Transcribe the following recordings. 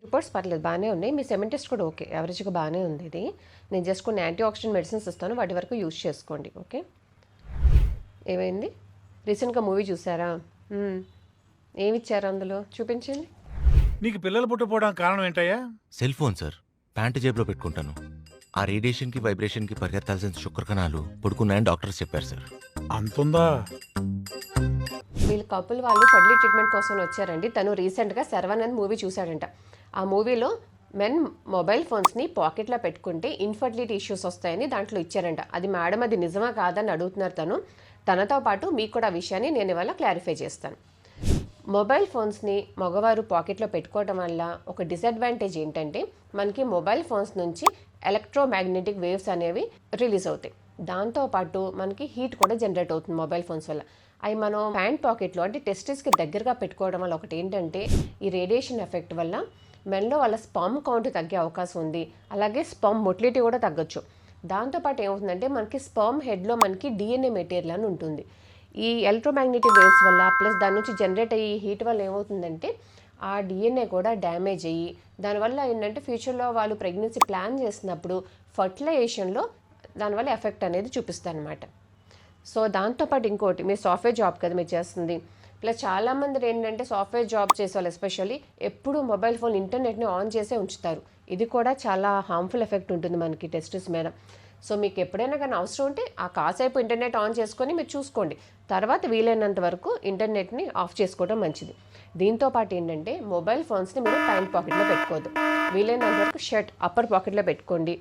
Reports పర్లేదు బాగానే ఉన్నాయి. మీ సెమెన్ టెస్ట్ కూడా ఓకే. యావరేజ్‌గా బాగానే ఉంది ఇది. నేను జస్ట్ కొన్ని యాంటీ ఆక్సిడెంట్ మెడిసిన్స్ ఇస్తాను. వాటి వరకు యూజ్ చేసుకోండి. ఓకే. ఏమైంది? రీసెంట్‌గా మూవీ చూసారా? హ్మ్. ఏమిచ్చారు అందులో? చూపించండి. నీకు పిల్లలు పుట్టపోవడానికి కారణం ఏంటయ్యా? Cell phone sir. ప్యాంటు జేబులో పెట్టుకుంటాను. ఆ రేడియేషన్‌కి, వైబ్రేషన్‌కి పరిగెత్తాల్సిన శుక్రకణాలు పడుకున్నాయని డాక్టర్స్ చెప్పారు సార్. అంతుందా? వీళ్ళ కపుల్ వాళ్ళు ఫర్టిలిటీ ట్రీట్మెంట్ కోసం వచ్చారండి. తను రీసెంట్‌గా 'శర్వానంద్' మూవీ చూసాడంట. ఆ మూవీలో మెన్ మొబైల్ ఫోన్స్‌ని పాకెట్‌లో పెట్టుకుంటే ఇన్‌ఫర్టిలిటీ ఇష్యూస్ వస్తాయని దాంట్లో ఇచ్చారంట. అది మేడం అది నిజమా కాదని అడుగుతున్నారు తను. తనతో పాటు మీకు కూడా ఆ విషయాన్ని నేను ఇవాళ క్లారిఫై చేస్తాను. మొబైల్ ఫోన్స్‌ని మగవారు పాకెట్‌లో పెట్టుకోవడం వల్ల ఒక డిసడ్వాంటేజ్ ఏంటంటే మనకి మొబైల్ ఫోన్స్ నుంచి ఎలక్ట్రోమాగ్నెటిక్ వేవ్స్ అనేవి రిలీజ్ అవుతాయి. దాంతోపాటు మనకి హీట్ కూడా జనరేట్ అవుతుంది మొబైల్ ఫోన్స్ వల్ల. అవి మనం ప్యాంట్ పాకెట్లో అంటే టెస్టిస్‌కి దగ్గరగా పెట్టుకోవడం వల్ల ఒకటి ఏంటంటే ఈ రేడియేషన్ ఎఫెక్ట్ వల్ల మెన్‌లో వాళ్ళ స్పర్మ్ కౌంట్ తగ్గే అవకాశం ఉంది. అలాగే స్పర్మ్ మొటిలిటీ కూడా తగ్గొచ్చు. దాంతోపాటు ఏమవుతుందంటే మనకి స్పర్మ్ హెడ్‌లో మనకి డీఎన్ఏ మెటీరియల్ అని ఉంటుంది. ఈ ఎలక్ట్రోమాగ్నెటిక్ వేవ్స్ వల్ల ప్లస్ దాని నుంచి జనరేట్ అయ్యి హీట్ వల్ల ఏమవుతుందంటే ఆ డీఎన్ఏ కూడా డ్యామేజ్ అయ్యి దానివల్ల ఏంటంటే ఫ్యూచర్లో వాళ్ళు ప్రెగ్నెన్సీ ప్లాన్ చేసినప్పుడు ఫర్టిలైజేషన్లో దానివల్ల ఎఫెక్ట్ అనేది చూపిస్తుంది అనమాట. సో దాంతోపాటు ఇంకోటి మీరు సాఫ్ట్వేర్ జాబ్ కదా మీరు చేస్తుంది. ప్లస్ చాలామంది ఏంటంటే సాఫ్ట్వేర్ జాబ్ చేసేవాళ్ళు ఎస్పెషల్లీ ఎప్పుడు మొబైల్ ఫోన్ ఇంటర్నెట్ని ఆన్ చేసే ఉంచుతారు. ఇది కూడా చాలా హార్మ్ఫుల్ ఎఫెక్ట్ ఉంటుంది మనకి టెస్టిస్ మీద. సో మీకు ఎప్పుడైనా కానీ అవసరం ఉంటే ఆ కాసేపు ఇంటర్నెట్ ఆన్ చేసుకొని మీరు చూసుకోండి. తర్వాత వీలైనంత వరకు ఇంటర్నెట్ని ఆఫ్ చేసుకోవడం మంచిది. దీంతో పాటు ఏంటంటే మొబైల్ ఫోన్స్ని మీరు ప్యాంట్ పాకెట్లో పెట్టుకోవద్దు. వీలైనంత వరకు షర్ట్ అప్పర్ పాకెట్లో పెట్టుకోండి.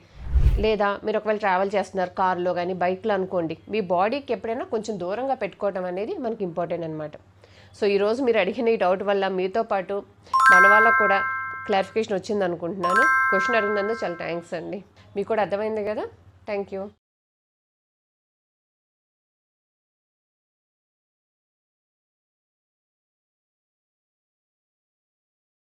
లేదా మీరు ఒకవేళ ట్రావెల్ చేస్తున్నారు కార్లో కానీ బైక్లో అనుకోండి. మీ బాడీకి ఎప్పుడైనా కొంచెం దూరంగా పెట్టుకోవడం అనేది మనకి ఇంపార్టెంట్ అనమాట. సో ఈరోజు మీరు అడిగిన ఈ డౌట్ వల్ల మీతో పాటు మన వాళ్ళకు కూడా క్లారిఫికేషన్ వచ్చింది అనుకుంటున్నాను. క్వశ్చన్ అడిగినందుకు చాలా థ్యాంక్స్ అండి. మీకు కూడా అర్థమైంది కదా. Thank you.